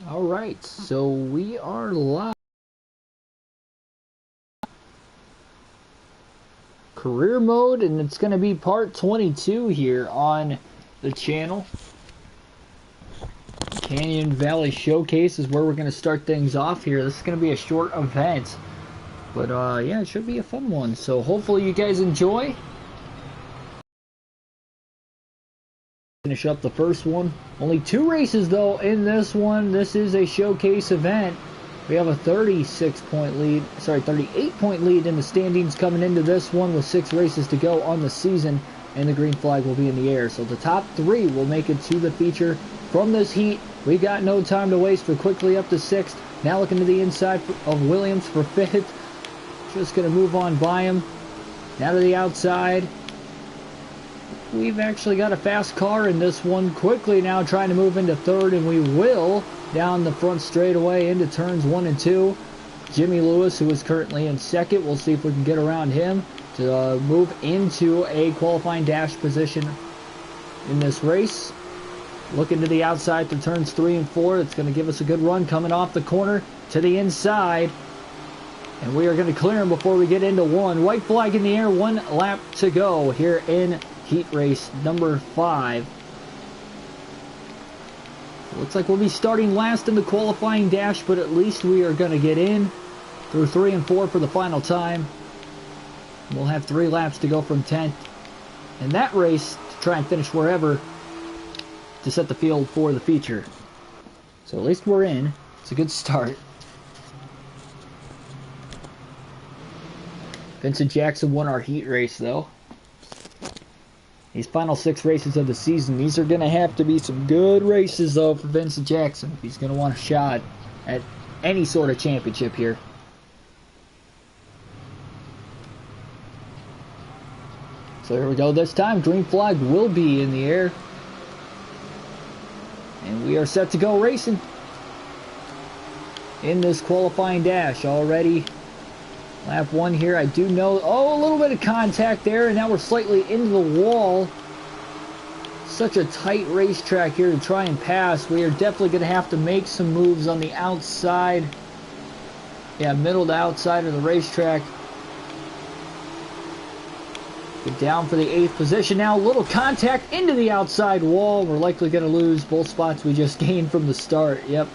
Alright, so we are live. Career mode, and it's going to be part 22 here on the channel. Canyon Valley Showcase is where we're going to start things off here. This is going to be a short event, but yeah, it should be a fun one. So hopefully you guys enjoy. Finish up the first one. Only 2 races though in this one. This is a showcase event. We have a 38-point lead in the standings coming into this one with 6 races to go on the season, and the green flag will be in the air. So the top 3 will make it to the feature from this heat. We got no time to waste. We're quickly up to 6th. Now looking to the inside of Williams for 5th. Just going to move on by him. Now to the outside. We've actually got a fast car in this one. Quickly now trying to move into 3rd, and we will down the front straightaway into turns 1 and 2. Jimmy Lewis, who is currently in 2nd, we'll see if we can get around him to move into a qualifying dash position in this race. Looking to the outside to turns 3 and 4. It's going to give us a good run coming off the corner to the inside. And we are going to clear him before we get into 1. White flag in the air, 1 lap to go here in heat race number 5. Looks like we'll be starting last in the qualifying dash, but at least we are going to get in through 3 and 4 for the final time. We'll have 3 laps to go from 10th in that race to try and finish wherever to set the field for the feature. So at least we're in. It's a good start. Vincent Jackson won our heat race though. These final 6 races of the season, these are going to have to be some good races, though, for Vincent Jackson if he's going to want a shot at any sort of championship here. So here we go this time. Green flag will be in the air. And we are set to go racing in this qualifying dash already. Lap 1 here, I do know, a little bit of contact there, and now we're slightly into the wall. Such a tight racetrack here to try and pass. We are definitely going to have to make some moves on the outside. Yeah, middle to outside of the racetrack. Get down for the 8th position now. A little contact into the outside wall. We're likely going to lose both spots we just gained from the start. Yep.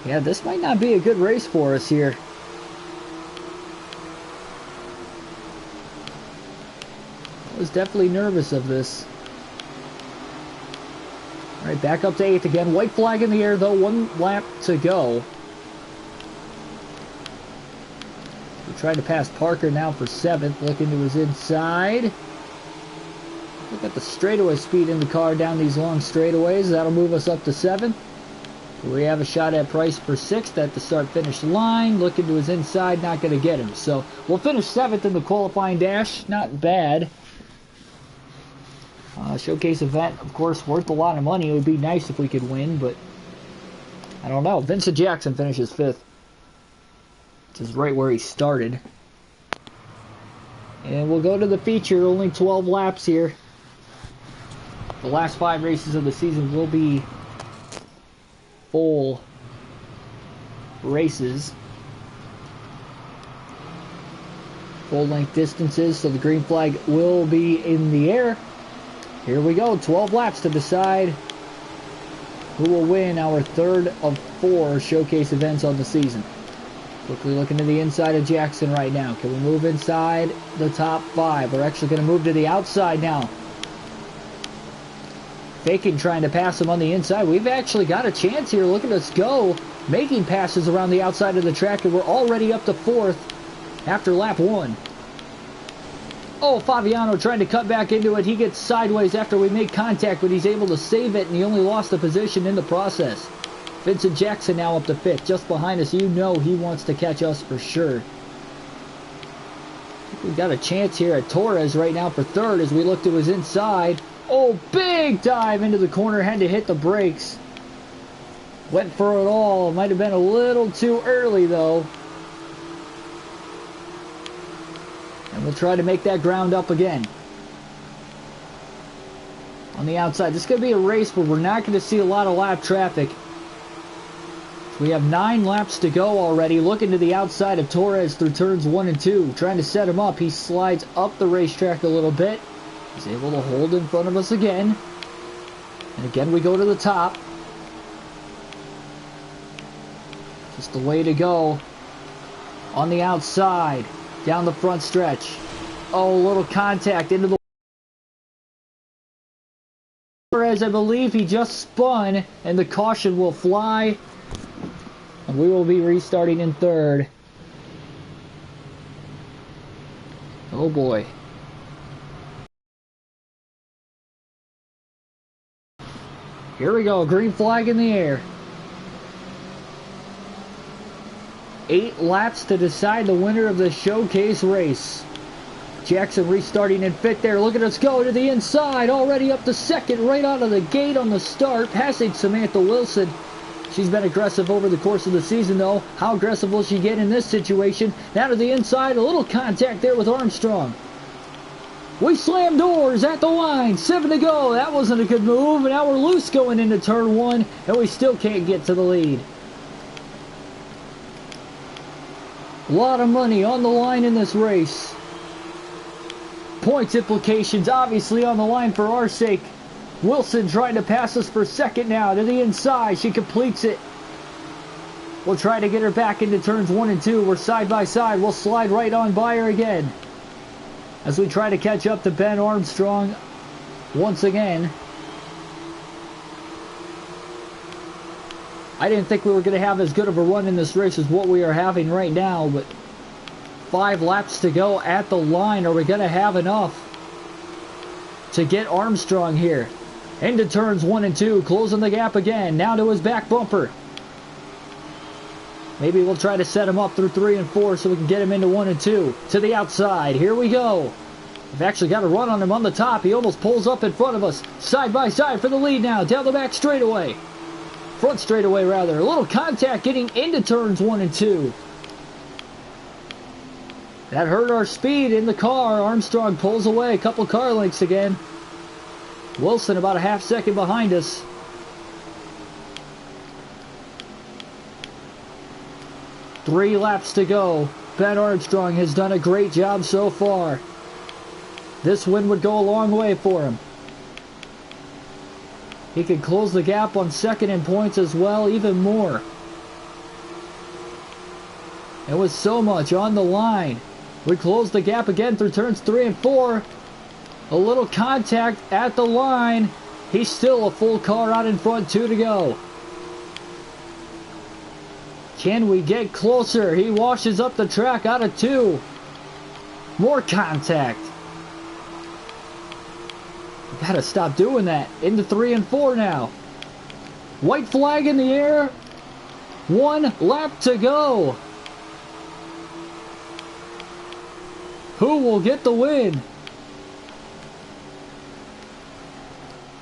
Yeah, this might not be a good race for us here. I was definitely nervous of this. Alright, back up to 8th again. White flag in the air though, 1 lap to go. We tried to pass Parker now for 7th, looking to his inside. Look at the straightaway speed in the car down these long straightaways. That'll move us up to 7th. We have a shot at Price for 6th at the start-finish line. Looking to his inside, not going to get him. So we'll finish 7th in the qualifying dash. Not bad. Showcase event, of course, worth a lot of money. It would be nice if we could win, but I don't know. Vincent Jackson finishes 5th. This is right where he started. And we'll go to the feature. Only 12 laps here. The last 5 races of the season will be full races. Full length distances, so the green flag will be in the air. Here we go, 12 laps to decide who will win our 3rd of 4 showcase events on the season. Quickly looking to the inside of Jackson right now. Can we move inside the top 5? We're actually going to move to the outside now. Faking trying to pass him on the inside. We've actually got a chance here. Look at us go. Making passes around the outside of the track, and we're already up to 4th after lap 1. Oh, Fabiano trying to cut back into it. He gets sideways after we make contact, but he's able to save it, and he only lost the position in the process. Vincent Jackson now up to 5th, just behind us. You know he wants to catch us for sure. We've got a chance here at Torres right now for 3rd as we look to his inside. Oh, big dive into the corner. Had to hit the brakes. Went for it all. Might have been a little too early, though. And we'll try to make that ground up again. On the outside. This is going to be a race where we're not going to see a lot of lap traffic. We have 9 laps to go already. Looking to the outside of Torres through turns 1 and 2. Trying to set him up. He slides up the racetrack a little bit. He's able to hold in front of us again. And again we go to the top. Just the way to go. On the outside. Down the front stretch. Oh, a little contact into the... Torres, I believe he just spun. And the caution will fly. And we will be restarting in third. Oh boy. Here we go, green flag in the air. 8 laps to decide the winner of the showcase race. Jackson restarting in 5th there. Look at us go to the inside. Already up to 2nd, right out of the gate on the start. Passing Samantha Wilson. She's been aggressive over the course of the season, though. How aggressive will she get in this situation? Now to the inside, a little contact there with Armstrong. We slam doors at the line. 7 to go. That wasn't a good move. And now we're loose going into turn 1, and we still can't get to the lead. A lot of money on the line in this race. Points implications obviously on the line for our sake. Wilson trying to pass us for 2nd now. To the inside. She completes it. We'll try to get her back into turns 1 and 2. We're side by side. We'll slide right on by her again. As we try to catch up to Ben Armstrong once again. I didn't think we were going to have as good of a run in this race as what we are having right now. But 5 laps to go at the line. Are we going to have enough to get Armstrong here? Into turns 1 and 2, closing the gap again. Now to his back bumper. Maybe we'll try to set him up through 3 and 4 so we can get him into 1 and 2. To the outside. Here we go. We've actually got a run on him on the top. He almost pulls up in front of us. Side by side for the lead now. Down the back straightaway. Front straightaway, rather. A little contact getting into turns 1 and 2. That hurt our speed in the car. Armstrong pulls away. A couple car lengths again. Wilson about a half second behind us. Three laps to go. Ben Armstrong has done a great job so far. This win would go a long way for him. He can close the gap on 2nd in points as well, even more. And with so much on the line, we close the gap again through turns 3 and 4. A little contact at the line. He's still a full car out in front, 2 to go. Can we get closer? He washes up the track out of 2. More contact. We gotta stop doing that. Into 3 and 4 now. White flag in the air. 1 lap to go. Who will get the win?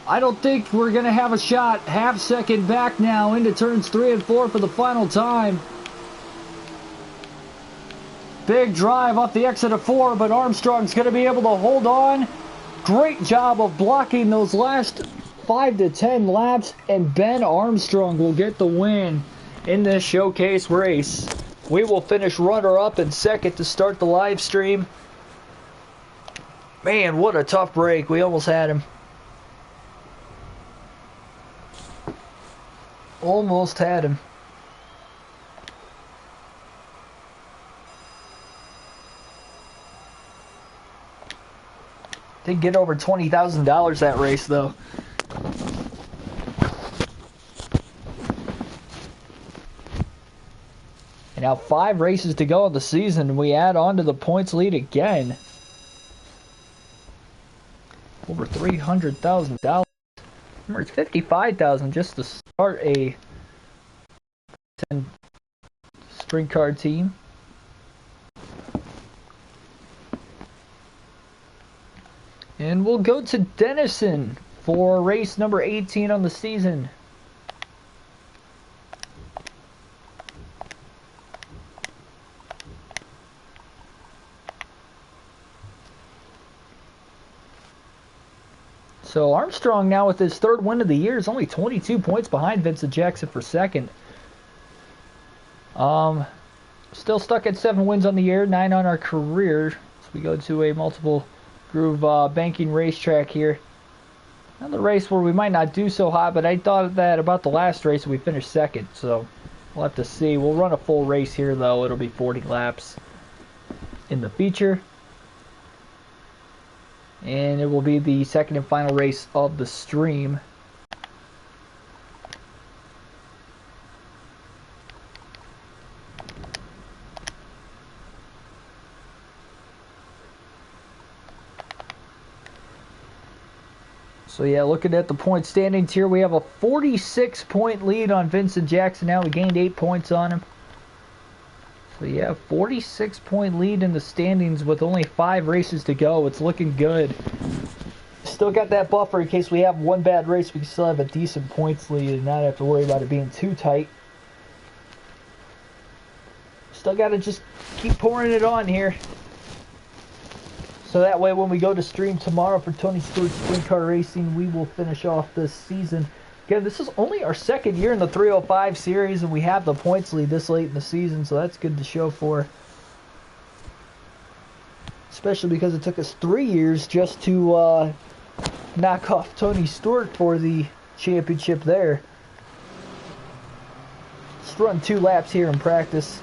I don't think we're going to have a shot. Half second back now into turns 3 and 4 for the final time. Big drive off the exit of 4, but Armstrong's going to be able to hold on. Great job of blocking those last 5 to 10 laps, and Ben Armstrong will get the win in this showcase race. We will finish runner-up and 2nd to start the live stream. Man, what a tough break. We almost had him. Almost had him. Did get over $20,000 that race though. And now 5 races to go in the season. We add on to the points lead again. Over $300,000. Remember, it's $55,000 just to start a 10 sprint car team. And we'll go to Denison for race number 18 on the season. So Armstrong now with his 3rd win of the year is only 22 points behind Vincent Jackson for 2nd. Still stuck at 7 wins on the year, 9 on our career. So we go to a multiple groove banking racetrack here. Another race where we might not do so hot, but I thought that about the last race we finished second, so we'll have to see. We'll run a full race here though. It'll be 40 laps in the feature. And it will be the second and final race of the stream. So yeah, looking at the point standings here, we have a 46-point lead on Vincent Jackson now. We gained 8 points on him. So yeah, 46-point lead in the standings with only 5 races to go. It's looking good. Still got that buffer in case we have one bad race. We can still have a decent points lead and not have to worry about it being too tight. Still got to just keep pouring it on here. So that way when we go to stream tomorrow for Tony Stewart Sprint Car Racing, we will finish off this season. Again, this is only our second year in the 305 series, and we have the points lead this late in the season, so that's good to show for. Especially because it took us 3 years just to knock off Tony Stewart for the championship there. Let's run 2 laps here in practice.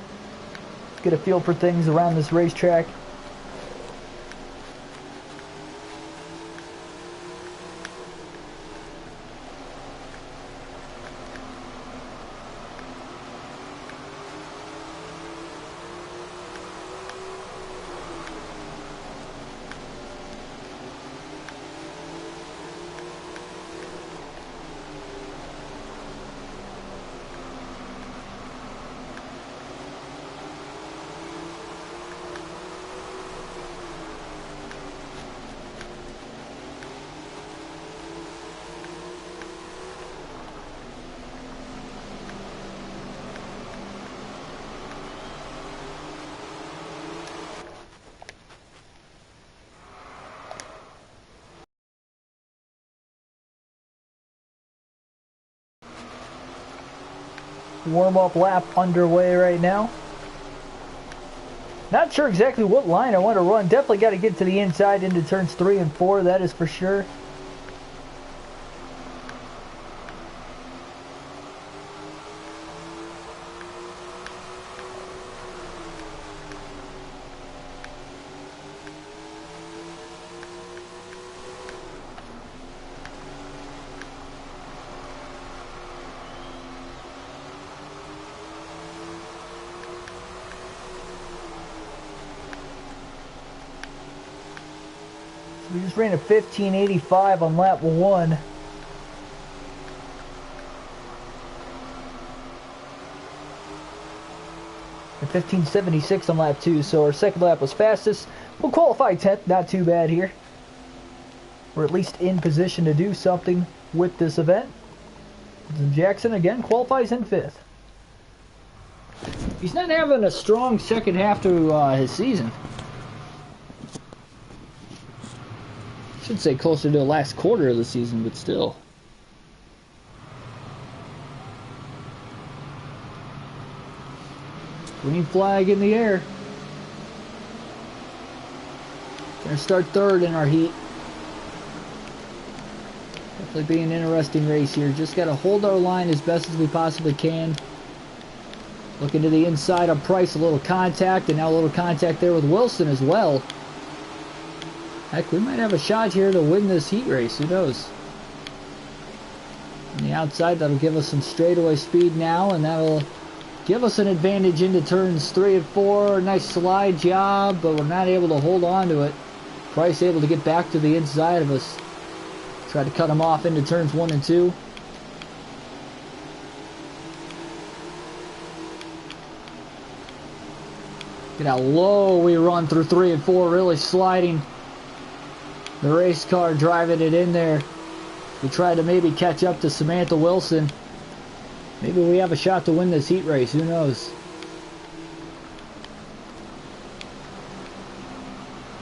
Get a feel for things around this racetrack. Warm-up lap underway right now. Not sure exactly what line I want to run. Definitely got to get to the inside into turns 3 and 4, that is for sure. We just ran a 1585 on lap 1. And 1576 on lap 2, so our second lap was fastest. We'll qualify 10th, not too bad here. We're at least in position to do something with this event. Jackson again qualifies in 5th. He's not having a strong second half to his season. Should say closer to the last quarter of the season, but still. Green flag in the air. Gonna start 3rd in our heat. Definitely be an interesting race here. Just gotta hold our line as best as we possibly can. Looking to the inside of Price, a little contact, and now a little contact there with Wilson as well. Heck, we might have a shot here to win this heat race. Who knows? On the outside, that'll give us some straightaway speed now, and that'll give us an advantage into turns 3 and 4. Nice slide job, but we're not able to hold on to it. Price able to get back to the inside of us. Try to cut him off into turns 1 and 2. Look at how low we run through 3 and 4, really sliding. The race car driving it in there. We try to maybe catch up to Samantha Wilson. Maybe we have a shot to win this heat race. Who knows?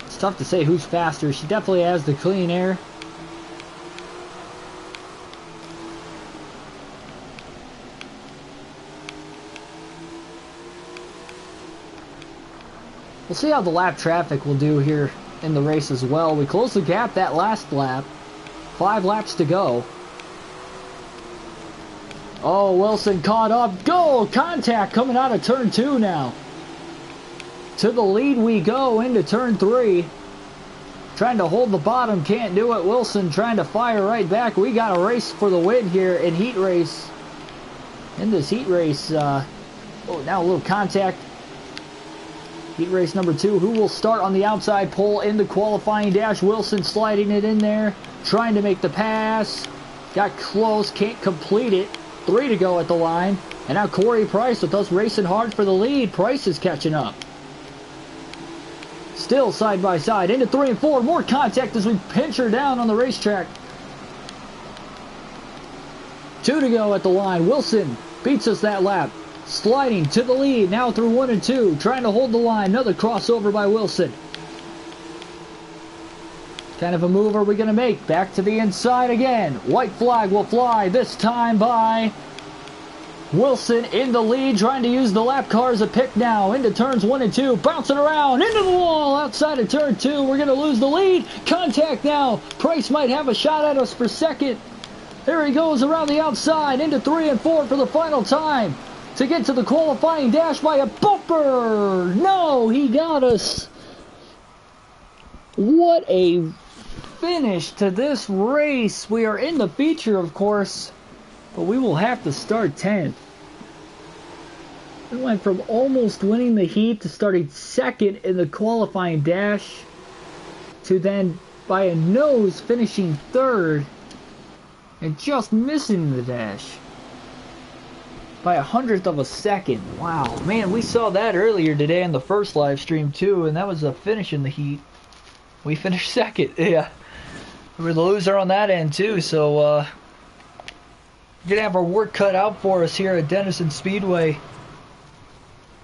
It's tough to say who's faster. She definitely has the clean air. We'll see how the lap traffic will do here in the race as well. We closed the gap that last lap. 5 laps to go. Oh, Wilson caught up. Go! Contact coming out of turn 2 now. To the lead we go into turn 3. Trying to hold the bottom, can't do it. Wilson trying to fire right back. We got a race for the win here in heat race. In this heat race, oh, now a little contact. Heat race number 2. Who will start on the outside pole in the qualifying dash? Wilson sliding it in there, trying to make the pass. Got close, can't complete it. 3 to go at the line. And now Corey Price with us racing hard for the lead. Price is catching up. Still side by side into 3 and 4. More contact as we pinch her down on the racetrack. 2 to go at the line. Wilson beats us that lap. Sliding to the lead now through 1 and 2. Trying to hold the line. Another crossover by Wilson. Kind of a move are we going to make? Back to the inside again. White flag will fly. This time by Wilson in the lead, trying to use the lap car as a pick now. Into turns 1 and 2. Bouncing around. Into the wall outside of turn 2. We're going to lose the lead. Contact now. Price might have a shot at us for second. There he goes around the outside. Into 3 and 4 for the final time. To get to the qualifying dash by a bumper. No, he got us. What a finish to this race. We are in the feature, of course, but we will have to start 10th. We went from almost winning the heat to starting second in the qualifying dash to then by a nose finishing 3rd and just missing the dash by 100th of a second. Wow, man, we saw that earlier today in the first live stream too, and that was a finish in the heat. We finished second. Yeah, we were the loser on that end too, so we're gonna have our work cut out for us here at Denison Speedway.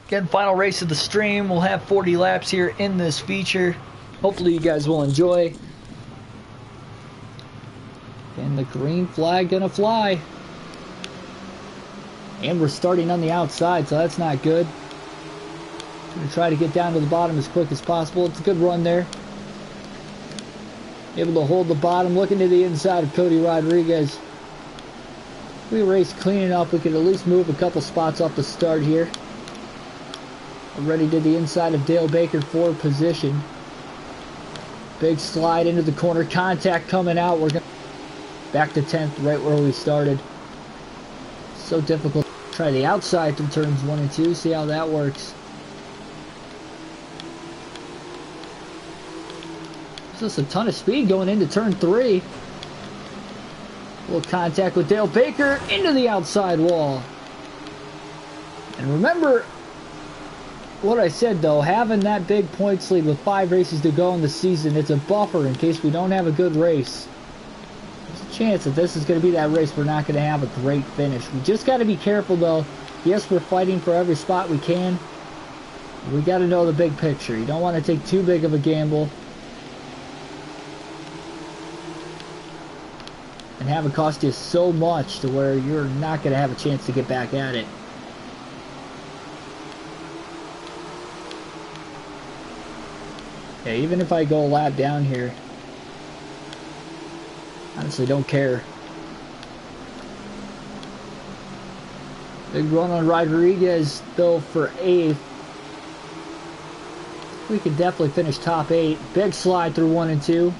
Again, final race of the stream. We'll have 40 laps here in this feature. Hopefully you guys will enjoy. And the green flag gonna fly. And we're starting on the outside, so that's not good. Gonna try to get down to the bottom as quick as possible. It's a good run there. Able to hold the bottom, looking to the inside of Cody Rodriguez. If we race cleaning up, we could at least move a couple spots off the start here. Already to the inside of Dale Baker for position. Big slide into the corner, contact coming out. We're going back to 10th, right where we started. So difficult. Try the outside through turns 1 and 2, see how that works. There's just a ton of speed going into turn 3. A little contact with Dale Baker into the outside wall. And remember what I said though, having that big points lead with 5 races to go in the season, it's a buffer in case we don't have a good race. There's a chance that this is going to be that race we're not going to have a great finish. We just got to be careful though. Yes, we're fighting for every spot we can. We got to know the big picture. You don't want to take too big of a gamble and have it cost you so much to where you're not going to have a chance to get back at it. Yeah, even if I go a lap down here, honestly don't care. Big run on Rodriguez though for 8th. We could definitely finish top 8. Big slide through 1 and 2.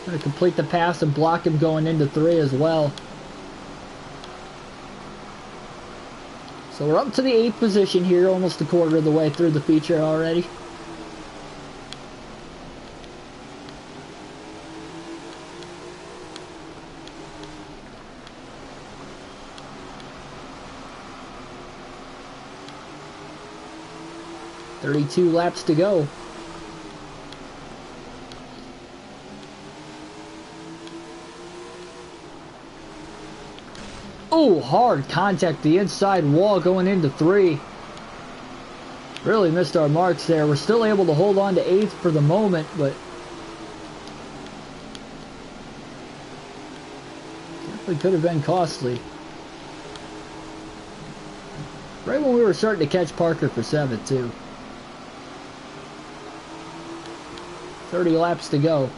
Gonna complete the pass and block him going into 3 as well. So we're up to the 8th position here, almost a quarter of the way through the feature already. "32 laps to go." Oh, hard contact, the inside wall going into 3. Really missed our marks there. We're still able to hold on to 8th for the moment, but definitely could have been costly. Right when we were starting to catch Parker for 7th, too. 30 laps to go.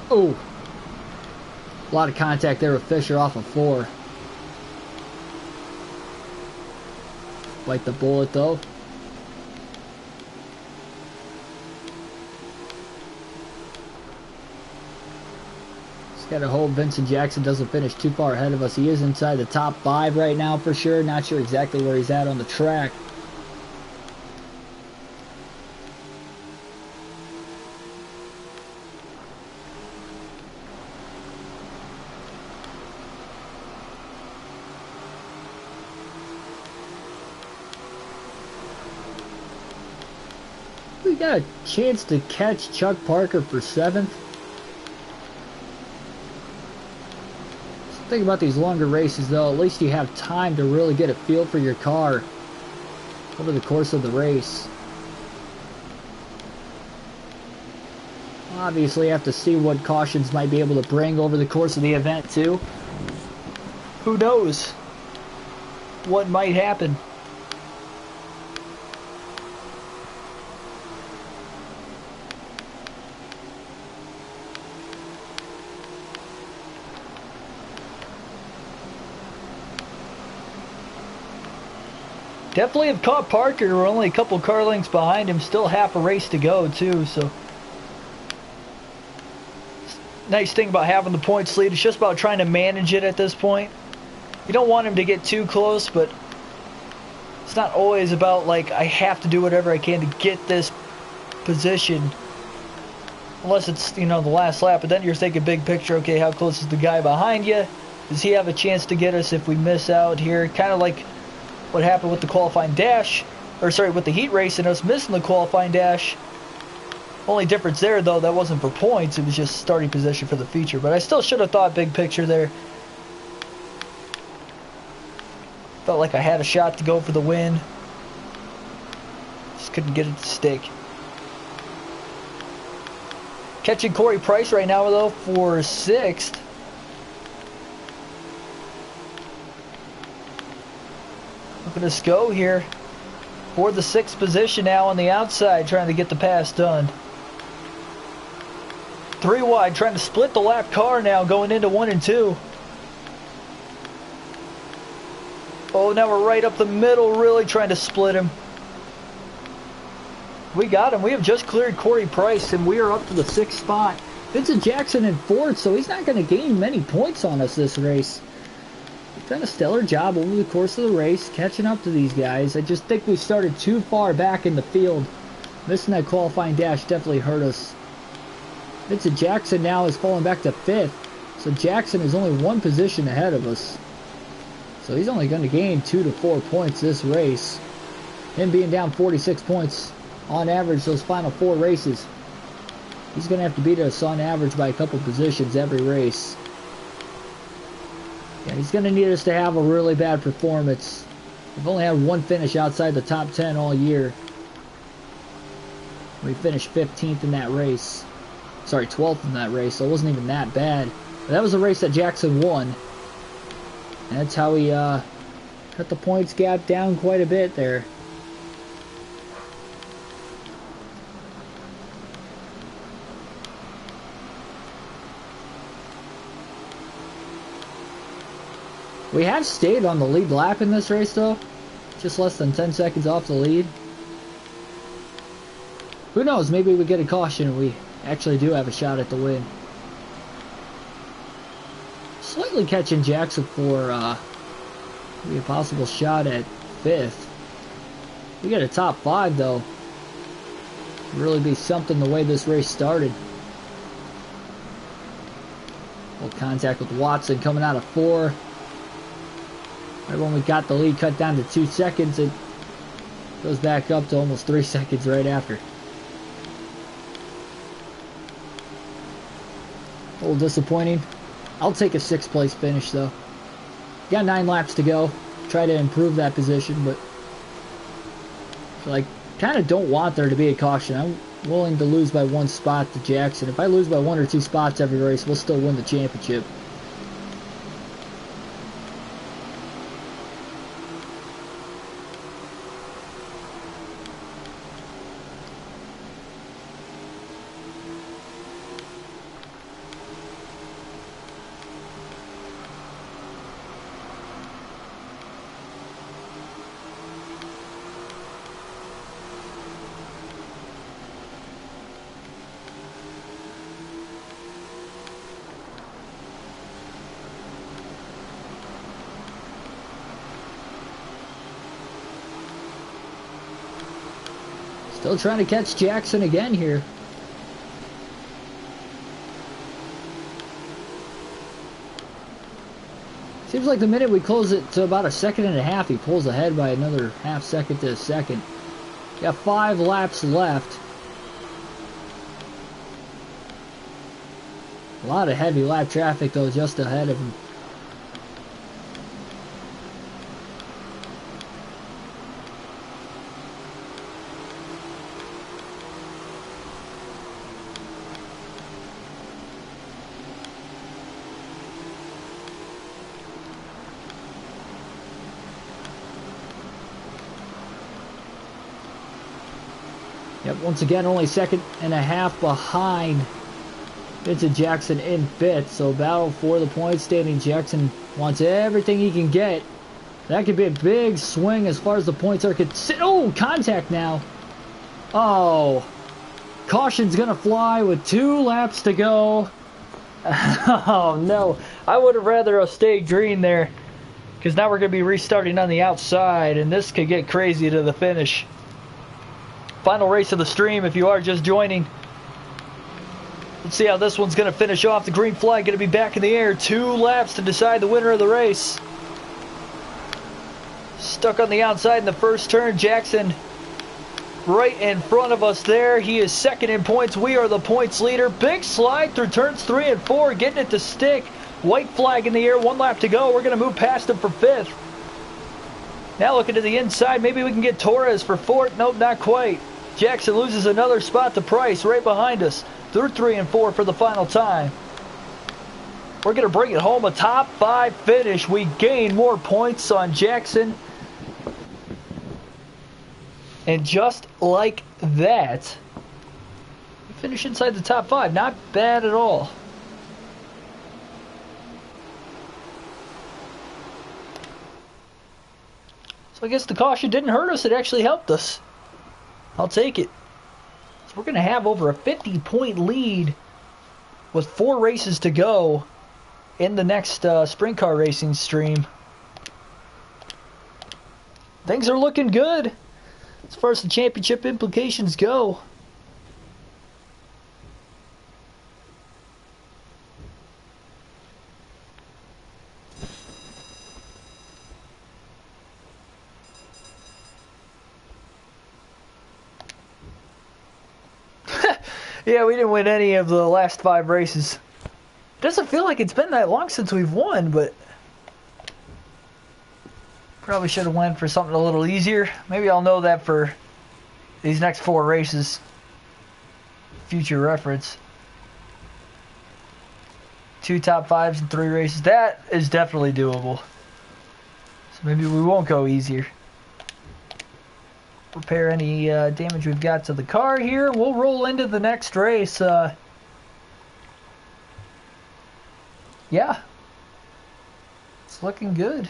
Oh, a lot of contact there with Fisher off of 4. Bite the bullet though. Just gotta hope Vincent Jackson doesn't finish too far ahead of us. He is inside the top 5 right now for sure. Not sure exactly where he's at on the track. We got a chance to catch Chuck Parker for 7th. Think about these longer races though, at least you have time to really get a feel for your car over the course of the race. Obviously you have to see what cautions might be able to bring over the course of the event too. Who knows what might happen. Definitely have caught Parker. We're only a couple car lengths behind him. Still half a race to go, too. So, nice thing about having the points lead. It's just about trying to manage it at this point. You don't want him to get too close, but it's not always about, like, I have to do whatever I can to get this position. Unless it's, you know, the last lap. But then you're thinking big picture, okay, how close is the guy behind you? Does he have a chance to get us if we miss out here? Kind of like what happened with the qualifying dash, or sorry, with the heat race and us missing the qualifying dash. Only difference there though, that wasn't for points, it was just starting position for the feature, but I still should have thought big picture there. Felt like I had a shot to go for the win. Just couldn't get it to stick. Catching Corey Price right now though for 6th. Look at us go here for the 6th position now on the outside, trying to get the pass done. 3 wide, trying to split the lap car now, going into 1 and 2. Oh, now we're right up the middle, really trying to split him. We got him. We have just cleared Corey Price, and we are up to the 6th spot. Vincent Jackson in 4th, so he's not going to gain many points on us this race. Done a stellar job over the course of the race, catching up to these guys. I just think we started too far back in the field. Missing that qualifying dash definitely hurt us. Vincent Jackson now is falling back to 5th. So Jackson is only 1 position ahead of us. So he's only going to gain 2 to 4 points this race. Him being down 46 points on average those final 4 races. He's going to have to beat us on average by a couple positions every race. Yeah, he's going to need us to have a really bad performance. We've only had 1 finish outside the top 10 all year. We finished 15th in that race. Sorry, 12th in that race, so it wasn't even that bad. But that was a race that Jackson won. And that's how he cut the points gap down quite a bit there. We have stayed on the lead lap in this race though. Just less than 10 seconds off the lead. Who knows? Maybe we get a caution and we actually do have a shot at the win. Slightly catching Jackson for maybe a possible shot at 5th. We get a top 5 though. It'd really be something the way this race started. Full contact with Watson coming out of 4. Right when we got the lead cut down to 2 seconds, it goes back up to almost 3 seconds right after. A little disappointing. I'll take a 6th place finish though. Got 9 laps to go. Try to improve that position, but I kind of don't want there to be a caution. I'm willing to lose by 1 spot to Jackson. If I lose by 1 or 2 spots every race, we'll still win the championship. Still trying to catch Jackson again here. Seems like the minute we close it to about 1.5 seconds, he pulls ahead by another ½ second to a second. Got 5 laps left. A lot of heavy lap traffic though just ahead of him. Yep, once again, only 1.5 seconds behind Vincent Jackson in 5th. So battle for the point standing. Jackson wants everything he can get. That could be a big swing as far as the points are considered. Oh, contact now. Oh, caution's going to fly with 2 laps to go. Oh, no. I would have rather have stayed green there, because now we're going to be restarting on the outside, and this could get crazy to the finish. Final race of the stream if you are just joining. Let's see how this one's going to finish off. The green flag going to be back in the air. 2 laps to decide the winner of the race. Stuck on the outside in the first turn. Jackson right in front of us there. He is 2nd in points. We are the points leader. Big slide through turns 3 and 4. Getting it to stick. White flag in the air. 1 lap to go. We're going to move past him for 5th. Now looking to the inside. Maybe we can get Torres for 4th. Nope, not quite. Jackson loses another spot to Price right behind us. Through 3 and 4 for the final time. We're going to bring it home. A top 5 finish. We gain more points on Jackson. And just like that, we finish inside the top 5. Not bad at all. So I guess the caution didn't hurt us. It actually helped us. I'll take it. So we're going to have over a 50-point lead with 4 races to go in the next sprint car racing stream. Things are looking good as far as the championship implications go. Yeah, we didn't win any of the last 5 races. Doesn't feel like it's been that long since we've won, but probably should have went for something a little easier. Maybe I'll know that for these next 4 races. Future reference. 2 top 5s in 3 races. That is definitely doable. So maybe we won't go easier. Repair any damage we've got to the car here. We'll roll into the next race. Yeah. It's looking good.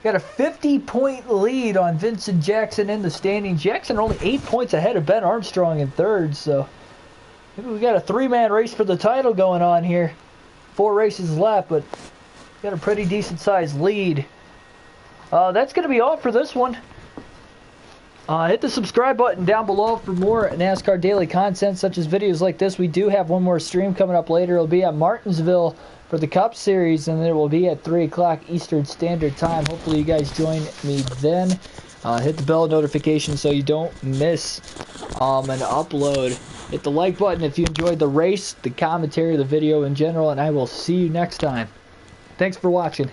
Got a 50-point lead on Vincent Jackson in the standings. Jackson only 8 points ahead of Ben Armstrong in third, so maybe we got a three-man race for the title going on here. 4 races left, but got a pretty decent-sized lead. That's going to be all for this one. Hit the subscribe button down below for more NASCAR daily content, such as videos like this. We do have one more stream coming up later. It'll be at Martinsville for the Cup Series, and it will be at 3 o'clock Eastern Standard Time. Hopefully you guys join me then. Hit the bell notification so you don't miss an upload. Hit the like button if you enjoyed the race, the commentary, the video in general, and I will see you next time. Thanks for watching.